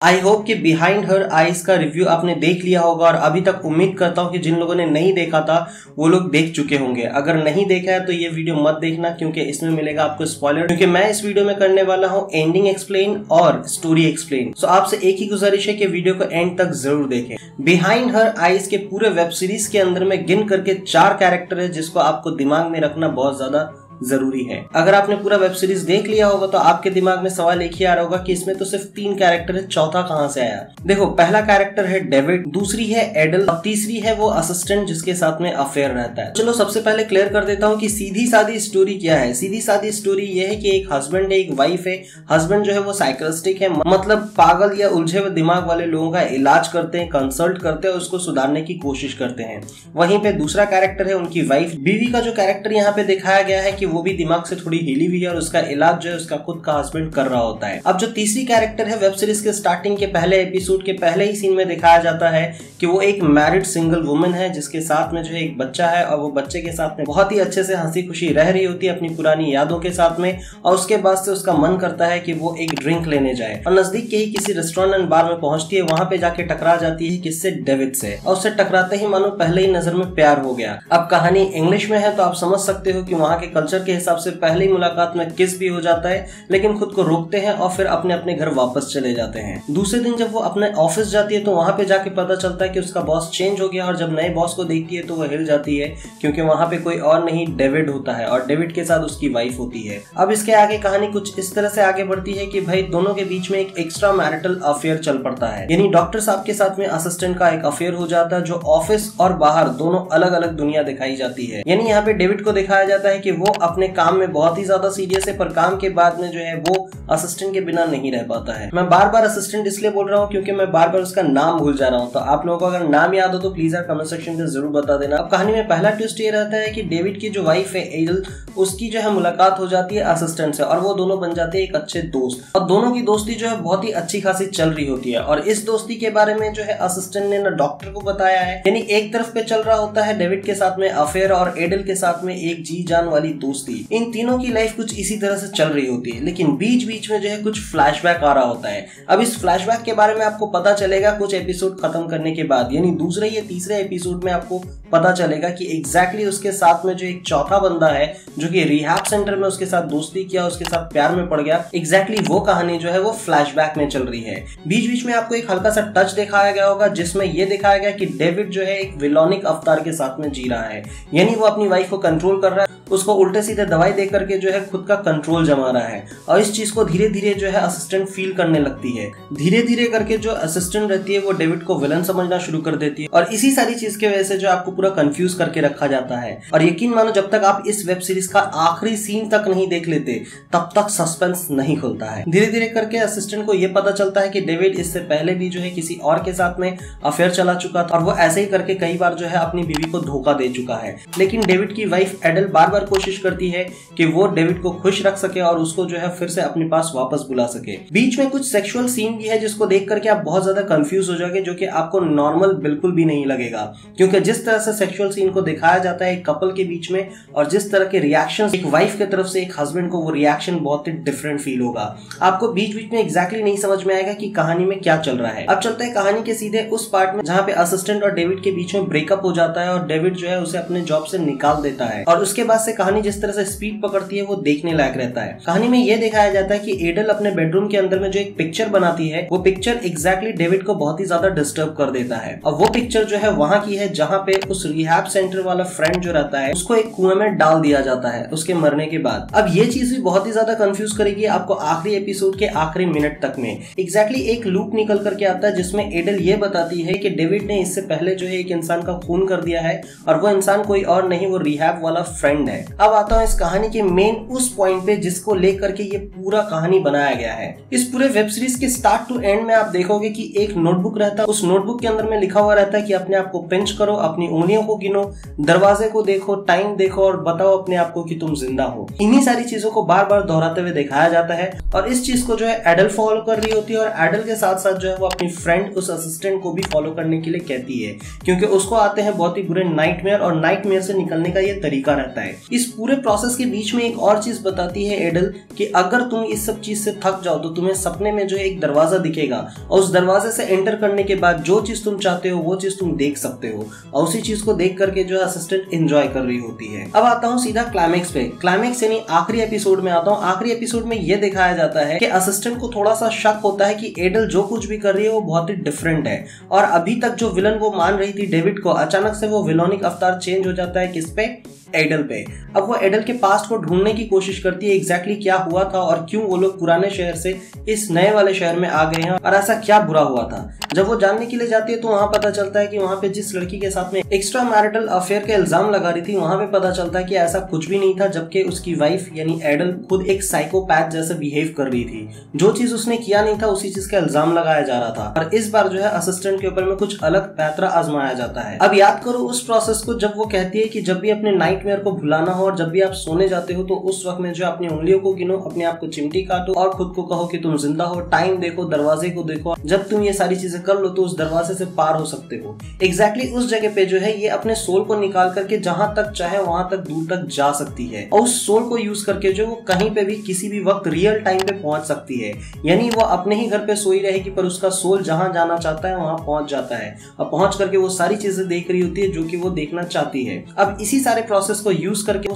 I hope कि behind her eyes का review आपने देख लिया होगा और अभी तक उम्मीद करता हूँ कि जिन लोगों ने नहीं देखा था वो लोग देख चुके होंगे। अगर नहीं देखा है तो ये वीडियो मत देखना क्योंकि इसमें मिलेगा आपको स्पॉइलर, क्योंकि मैं इस वीडियो में करने वाला हूँ एंडिंग एक्सप्लेन और स्टोरी एक्सप्लेन। सो आपसे एक ही गुजारिश है कि वीडियो को एंड तक जरूर देखें। बिहाइंड हर आईज के पूरे वेब सीरीज के अंदर में गिन करके 4 कैरेक्टर है जिसको आपको दिमाग में रखना बहुत ज्यादा जरूरी है। अगर आपने पूरा वेब सीरीज देख लिया होगा तो आपके दिमाग में सवाल एक ही आ रहा होगा कि इसमें तो सिर्फ 3 कैरेक्टर है, चौथा कहां से आया। देखो, पहला कैरेक्टर है डेविड, दूसरी है एडल और तीसरी है वो असिस्टेंट जिसके साथ में अफेयर रहता है। चलो सबसे पहले क्लियर कर देता हूँ कि सीधी सादी स्टोरी क्या है। सीधी सादी स्टोरी ये है कि एक हस्बैंड है, एक वाइफ है। हस्बैंड जो है वो साइकियाट्रिस्ट है, मतलब पागल या उलझे हुए दिमाग वाले लोगों का इलाज करते हैं, कंसल्ट करते हैं, उसको सुधारने की कोशिश करते हैं। वहीं पे दूसरा कैरेक्टर है उनकी वाइफ, बीवी का जो कैरेक्टर यहाँ पे दिखाया गया है कि वो भी दिमाग से थोड़ी हिली हुई है और उसका इलाज जो है उसका खुद का हस्बैंड कर रहा होता है। अब जो तीसरी कैरेक्टर है, वेब सीरीज के स्टार्टिंग के पहले एपिसोड के पहले ही सीन में दिखाया जाता है कि वो एक मैरिड सिंगल वुमन है जिसके साथ में जो है एक बच्चा है और वो बच्चे के साथ में बहुत ही अच्छे से हंसी खुशी रह रही होती है अपनी पुरानी यादों के साथ में। और उसके बाद से उसका मन करता है कि वो एक ड्रिंक लेने जाए और नजदीक के ही किसी रेस्टोरेंट एंड बार में पहुंचती है। वहां पे जाके टकरा जाती है किससे, डेविड से, और उससे टकराते ही मानो पहले ही नजर में प्यार हो गया। अब कहानी इंग्लिश में है तो आप समझ सकते हो कि वहां के कल्चर के हिसाब से पहली मुलाकात में किस भी हो जाता है, लेकिन खुद को रोकते हैं और फिर अपने अपने घर वापस चले जाते हैं। दूसरे दिन जब वो अपने ऑफिस जाती है तो वहां पे जाके पता चलता है कि उसका बॉस चेंज हो गया और जब नए बॉस को देखती है तो वो हिल जाती है क्योंकि वहां पे कोई और नहीं डेविड होता है और डेविड के साथ उसकी वाइफ होती है। अब इसके आगे कहानी कुछ इस तरह से आगे बढ़ती है कि भाई दोनों के बीच में एक एक्स्ट्रा मैरिटल अफेयर चल पड़ता है, यानी डॉक्टर साहब के साथ में असिस्टेंट का एक अफेयर हो जाता है जो ऑफिस और बाहर दोनों अलग अलग दुनिया दिखाई जाती है। यानी यहाँ पे डेविड को दिखाया जाता है कि वो अपने काम में बहुत ही ज्यादा सीरियस है पर काम के बाद में जो है वो असिस्टेंट के बिना नहीं रह पाता है। मैं बार बार असिस्टेंट इसलिए बोल रहा हूँ क्योंकि मैं बार बार उसका नाम भूल जा रहा हूँ, तो आप लोगों को अगर नाम याद हो तो प्लीज यार कमेंट सेक्शन में जरूर बता देना। अब कहानी में पहला ट्विस्ट ये रहता है कि डेविड की जो वाइफ है एडल, उसकी जो है मुलाकात हो जाती है असिस्टेंट से और वो दोनों बन जाते हैं एक अच्छे दोस्त और दोनों की दोस्ती जो है बहुत ही अच्छी खासी चल रही होती है। और इस दोस्ती के बारे में जो है असिस्टेंट ने ना डॉक्टर को बताया है, यानी एक तरफ पे चल रहा होता है डेविड के साथ में अफेयर और एडल के साथ में एक जी जान वाली दोस्ती। इन तीनों की लाइफ कुछ इसी तरह से चल रही होती है, लेकिन बीच बीच में जो है कुछ फ्लैशबैक आ रहा होता है। अब इस फ्लैशबैक के बारे में आपको पता चलेगा कुछ एपिसोड खत्म करने के बाद, यानी दूसरे या तीसरे एपिसोड में आपको पता चलेगा कि एग्जैक्टली उसके साथ में जो एक चौथा बंदा है जो कि रिहैब सेंटर में उसके साथ दोस्ती किया, उसके साथ प्यार में पड़ गया, एग्जैक्टली वो कहानी जो है वो फ्लैशबैक में चल रही है। बीच बीच में आपको एक हल्का सा टच दिखाया गया होगा जिसमें यह दिखाया गया कि डेविड जो है एक विलोनिक अवतार के साथ में जी रहा है, यानी वो अपनी वाइफ को कंट्रोल कर रहा है, उसको उल्टे सीधे दवाई दे करके जो है खुद का कंट्रोल जमा रहा है। और इस चीज को धीरे धीरे जो है असिस्टेंट फील करने लगती है। धीरे धीरे करके जो असिस्टेंट रहती है वो डेविड को विलन समझना शुरू कर देती है और इसी सारी चीज की वजह से जो आपको पूरा कंफ्यूज करके रखा जाता है। और यकीन मानो जब तक आप इस वेब सीरीज का आखिरी सीन तक नहीं देख लेते तब तक सस्पेंस नहीं खुलता है। धीरे धीरे करके असिस्टेंट को यह पता चलता है कि डेविड इससे पहले भी जो है किसी और के साथ में अफेयर चला चुका था और वो ऐसे ही करके कई बार जो है अपनी बीवी को धोखा दे चुका है। लेकिन डेविड की वाइफ एडल बार बार कोशिश करती है कि वो डेविड को खुश रख सके और उसको जो है फिर से अपने पास वापस बुला सके। बीच में कुछ सेक्सुअल सीन भी है जिसको देख करके आप बहुत ज्यादा कंफ्यूज हो जाओगे, जो कि आपको नॉर्मल बिल्कुल भी नहीं लगेगा, क्योंकि जिस तरह से सेक्सुअल सीन को दिखाया जाता है एक कपल के बीच में और जिस तरह के रिएक्शंस एक वाइफ की तरफ से एक हस्बैंड को, वो रिएक्शन बहुत ही डिफरेंट फील होगा। आपको बीच बीच में एग्जैक्टली नहीं समझ में आएगा कि कहानी में क्या चल रहा है। अब चलता है कहानी के सीधे उस पार्ट में जहाँ पे असिस्टेंट और डेविड के बीच में ब्रेकअप हो जाता है और डेविड जो है उसे अपने जॉब से निकाल देता है। और उसके बाद से कहानी जिस तरह से स्पीड पकड़ती है वो देखने लायक रहता है। कहानी में यह दिखाया जाता है कि एडल अपने बेडरूम के अंदर में जो एक पिक्चर बनाती है वो पिक्चर एग्जैक्टली डेविड को बहुत ही ज्यादा डिस्टर्ब कर देता है। और वो पिक्चर जो है वहां की है जहां पे उस रिहैब सेंटर वाला फ्रेंड जो रहता है उसको एक कुएं में डाल दिया जाता है उसके मरने के बाद। अब ये चीज भी बहुत ही ज्यादा कंफ्यूज करेगी आपको आखिरी एपिसोड के आखिरी मिनट तक में। एग्जैक्टली एक लूप निकल करके आता है जिसमें एडल ये बताती है कि डेविड ने इससे पहले जो है एक इंसान का खून कर दिया है और वो इंसान कोई और नहीं, वो रिहैब वाला फ्रेंड है। अब आता हूँ इस कहानी के मेन उस पॉइंट पे जिसको लेकर के ये पूरा कहानी बनाया गया है। इस पूरे वेब सीरीज के स्टार्ट टू एंड में आप देखोगे कि एक नोटबुक रहता है, उस नोटबुक के अंदर में लिखा हुआ रहता है कि अपने आप को पिंच करो, अपनी उंगलियों को गिनो, दरवाजे को देखो, टाइम देखो और बताओ अपने आप को कि तुम जिंदा हो। इन्हीं सारी चीजों को बार बार दोहराते हुए दिखाया जाता है और इस चीज को जो है एडल फॉलो कर रही होती है और एडल के साथ साथ जो है वो अपनी फ्रेंड उस असिस्टेंट को भी फॉलो करने के लिए कहती है, क्योंकि उसको आते हैं बहुत ही बुरे नाइटमेयर और नाइटमेयर से निकलने का ये तरीका रहता है। इस पूरे प्रोसेस के बीच में एक और चीज बताती है एडल कि अगर तुम इस सब चीज से थक जाओ तो तुम्हें सपने में जो एक दरवाजा दिखेगा और उस दरवाजे से एंटर करने के बाद जो चीज तुम चाहते हो वो चीज तुम देख सकते हो और उसी चीज को देख करके जो असिस्टेंट एंजॉय कर रही होती है। अब आता हूँ सीधा क्लाइमेक्स पे। क्लाइमेक्स यानी आखिरी एपिसोड में आता हूँ। आखिरी एपिसोड में ये दिखाया जाता है कि असिस्टेंट को थोड़ा सा शक होता है कि एडल जो कुछ भी कर रही है वो बहुत ही डिफरेंट है और अभी तक जो विलन वो मान रही थी डेविड को, अचानक से वो विलोनिक अवतार चेंज हो जाता है। किस पे? एडल पे। अब वो एडल के पास्ट को ढूंढने की कोशिश करती है एग्जैक्टली क्या हुआ था और क्यों वो लोग पुराने शहर से इस नए वाले शहर में आ गए हैं और ऐसा क्या बुरा हुआ था। जब वो जानने के लिए जाती है तो वहां पता चलता है कि वहां पे जिस लड़की के साथ में एक्स्ट्रा मैरिटल अफेयर का इल्जाम लगा रही थी वहां पे पता चलता है कि ऐसा कुछ भी नहीं था, जबकि उसकी वाइफ यानी एडल खुद एक साइकोपैथ जैसे बिहेव कर रही थी। जो चीज उसने किया नहीं था उसी चीज का इल्जाम लगाया जा रहा था और इस बार जो है असिस्टेंट के ऊपर में कुछ अलग पैतरा आजमाया जाता है। अब याद करो उस प्रोसेस को जब वो कहती है कि जब भी अपने नाइटमेयर को भुलाना और जब भी आप सोने जाते हो तो उस वक्त में जो अपनी उंगलियों को गिनो, अपने आप को चिमटी काटो और खुद को कहो कि तुम जिंदा हो, टाइम देखो, दरवाजे को देखो। जब तुम ये सारी चीजें कर लो तो उस दरवाजे से पार हो सकते हो। एग्जैक्टली उस जगह पे जो है ये अपने सोल को निकाल करके जहां तक चाहे वहां तक दूर तक जा सकती है और उस सोल को यूज करके जो वो कहीं पे भी किसी भी वक्त रियल टाइम पे पहुंच सकती है। यानी वो अपने ही घर पे सोई रहेगी पर उसका सोल जहां जाना चाहता है वहां पहुंच जाता है और पहुंच करके वो सारी चीजें देख रही होती है जो कि वो देखना चाहती है। अब इसी सारे प्रोसेस को यूज करके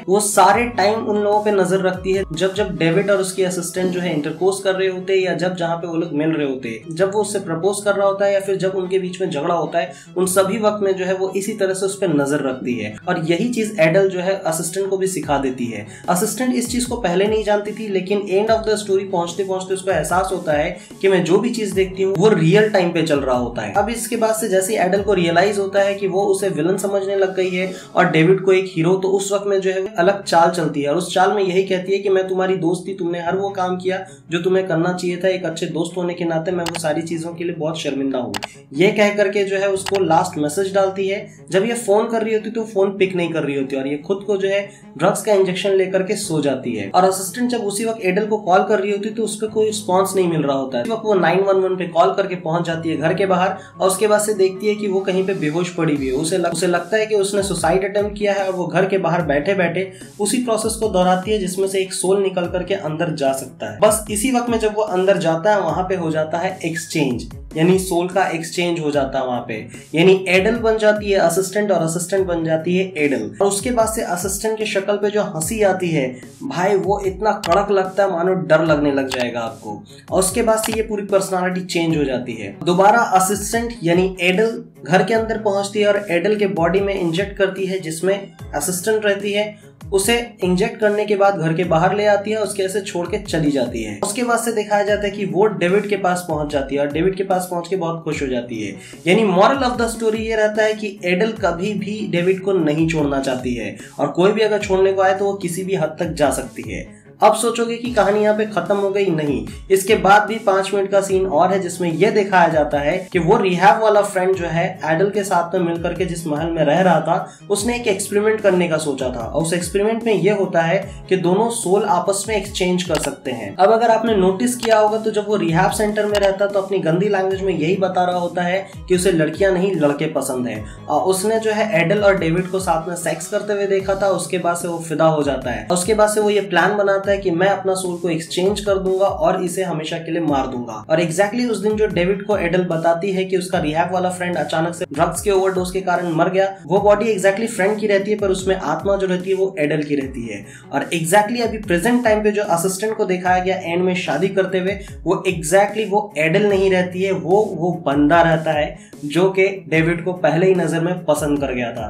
वो सारे टाइम उन लोगों पे नजर रखती है जब डेविड और उसके असिस्टेंट जो है इंटरकोर्स कर रहे होते हैं या जब जहां पे वो लोग मिल रहे होते हैं, जब वो उससे प्रपोज कर रहा होता है या फिर जब उनके बीच में झगड़ा होता है, उन सभी वक्त में जो है वो इसी तरह से उस पर नजर रखती है और यही चीज एडल जो है असिस्टेंट को भी सिखा देती है। असिस्टेंट इस चीज को पहले नहीं जानती थी लेकिन एंड ऑफ द स्टोरी पहुंचते पहुंचते उसको एहसास होता है कि मैं जो भी चीज देखती हूँ वो रियल टाइम पे चल रहा होता है। अब इसके बाद से जैसे एडल को रियलाइज होता है कि वो उसे विलन समझने लग गई है और डेविड को एक हीरो, तो उस वक्त में जो है अलग चाल चलती है और उस चाल में यही कहती है कि मैं तुम्हारी दोस्त थी, तुमने हर वो काम किया जो तुम्हें करना चाहिए था, एक अच्छे दोस्त होने के नाते मैं वो सारी चीजों के लिए बहुत शर्मिंदा हूँ। ये कह करके जो है उसको लास्ट मैसेज डालती है। जब ये फोन कर रही होती तो फोन पिक नहीं कर रही होती और ये खुद को जो है ड्रग्स का इंजेक्शन लेकर के सो जाती है और असिस्टेंट जब उसी वक्त एडल को कॉल कर रही होती तो उस पर कोई रिस्पॉन्स नहीं मिल रहा होता है। उस वक्त वो 911 पे कॉल करके पहुंच जाती है घर के बाहर और उसके बाद से देखती है कि वो कहीं पे बेहोश पड़ी हुई है। उसे लगता है कि उसने सुसाइड अटेम्प्ट किया है और वो घर के बाहर बैठे बैठे उसी प्रोसेस को दोहराती है जिसमें से एक सोल निकल करके अंदर जा सकता है। बस इसी वक्त में जब वो अंदर जाता है वहां पे हो जाता है एक्सचेंज, यानी सोल का एक्सचेंज हो जाता है वहां पे। यानी एडल बन जाती है असिस्टेंट और असिस्टेंट बन जाती है एडल। और उसके बाद से असिस्टेंट की शक्ल पे जो हंसी आती है भाई वो इतना कड़क लगता है मानो डर लगने लग जाएगा आपको। और उसके बाद से ये पूरी पर्सनालिटी चेंज हो जाती है। दोबारा असिस्टेंट यानी एडल घर के अंदर पहुंचती है और एडल के बॉडी में इंजेक्ट करती है जिसमें असिस्टेंट रहती है। उसे इंजेक्ट करने के बाद घर के बाहर ले आती है, उसके ऐसे छोड़ के चली जाती है। उसके बाद से दिखाया जाता है कि वो डेविड के पास पहुंच जाती है और डेविड के पास पहुंच के बहुत खुश हो जाती है। यानी मॉरल ऑफ द स्टोरी ये रहता है कि एडल कभी भी डेविड को नहीं छोड़ना चाहती है और कोई भी अगर छोड़ने को आए तो वो किसी भी हद तक जा सकती है। अब सोचोगे कि कहानी यहाँ पे खत्म हो गई, नहीं, इसके बाद भी 5 मिनट का सीन और है जिसमें यह दिखाया जाता है कि वो रिहैब वाला फ्रेंड जो है एडल के साथ में मिलकर के जिस महल में रह रहा था उसने एक एक्सपेरिमेंट करने का सोचा था और उस एक्सपेरिमेंट में यह होता है कि दोनों सोल आपस में एक्सचेंज कर सकते हैं। अब अगर आपने नोटिस किया होगा तो जब वो रिहैब सेंटर में रहता तो अपनी गंदी लैंग्वेज में यही बता रहा होता है कि उसे लड़कियां नहीं लड़के पसंद है और उसने जो है एडल और डेविड को साथ में सेक्स करते हुए देखा था। उसके बाद से वो फिदा हो जाता है। उसके बाद से वो ये प्लान बनाता है कि मैं अपना सोल को एक्सचेंज कर दूंगा और इसे हमेशा के लिए मार दूंगा। और एग्जैक्टली उस दिन जो डेविड को एडल बताती है कि उसका रिहैब वाला फ्रेंड अचानक से ड्रग्स के ओवरडोज के कारण मर गया, वो बॉडी एग्जैक्टली फ्रेंड की रहती है पर उसमें आत्मा जो रहती है वो एडल की रहती है। और एग्जैक्टली अभी प्रेजेंट टाइम पे जो असिस्टेंट को दिखाया गया एंड में शादी करते हुए वो एग्जैक्टली वो एडल नहीं रहती है, वो बंदा रहता है जो कि डेविड को पहले ही नजर में पसंद कर गया था।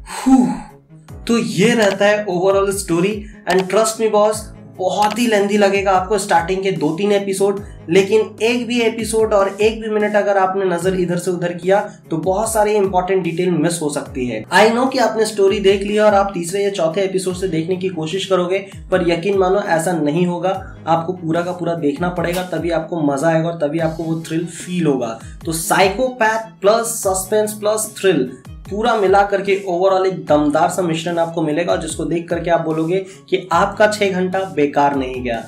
तो ये रहता है overall story and trust me boss बहुत ही लेंथी लगेगा आपको स्टार्टिंग के 2-3 एपिसोड, लेकिन एक भी एपिसोड और एक भी मिनट अगर आपने नजर इधर से उधर किया तो बहुत सारी इंपॉर्टेंट डिटेल मिस हो सकती है। आई नो कि आपने स्टोरी देख लिया और आप तीसरे या चौथे एपिसोड से देखने की कोशिश करोगे, पर यकीन मानो ऐसा नहीं होगा। आपको पूरा का पूरा देखना पड़ेगा, तभी आपको मजा आएगा और तभी आपको वो थ्रिल फील होगा। तो psychopath plus suspense plus thrill पूरा मिला करके ओवरऑल एक दमदार सा मिश्रण आपको मिलेगा जिसको देख करके आप बोलोगे कि आपका 6 घंटा बेकार नहीं गया।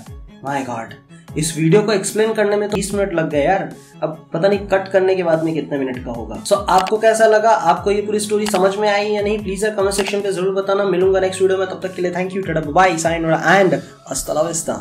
माय गॉड, इस वीडियो को एक्सप्लेन करने में तो 20 मिनट लग गए यार, अब पता नहीं कट करने के बाद में कितने मिनट का होगा। सो आपको कैसा लगा, आपको ये पूरी स्टोरी समझ में आई या नहीं, प्लीज कमेंट सेक्शन पे जरूर बताना। मिलूंगा नेक्स्ट वीडियो में, तब तक के लिए थैंक यू, टाटा बाय, साइन एंड हasta la vista।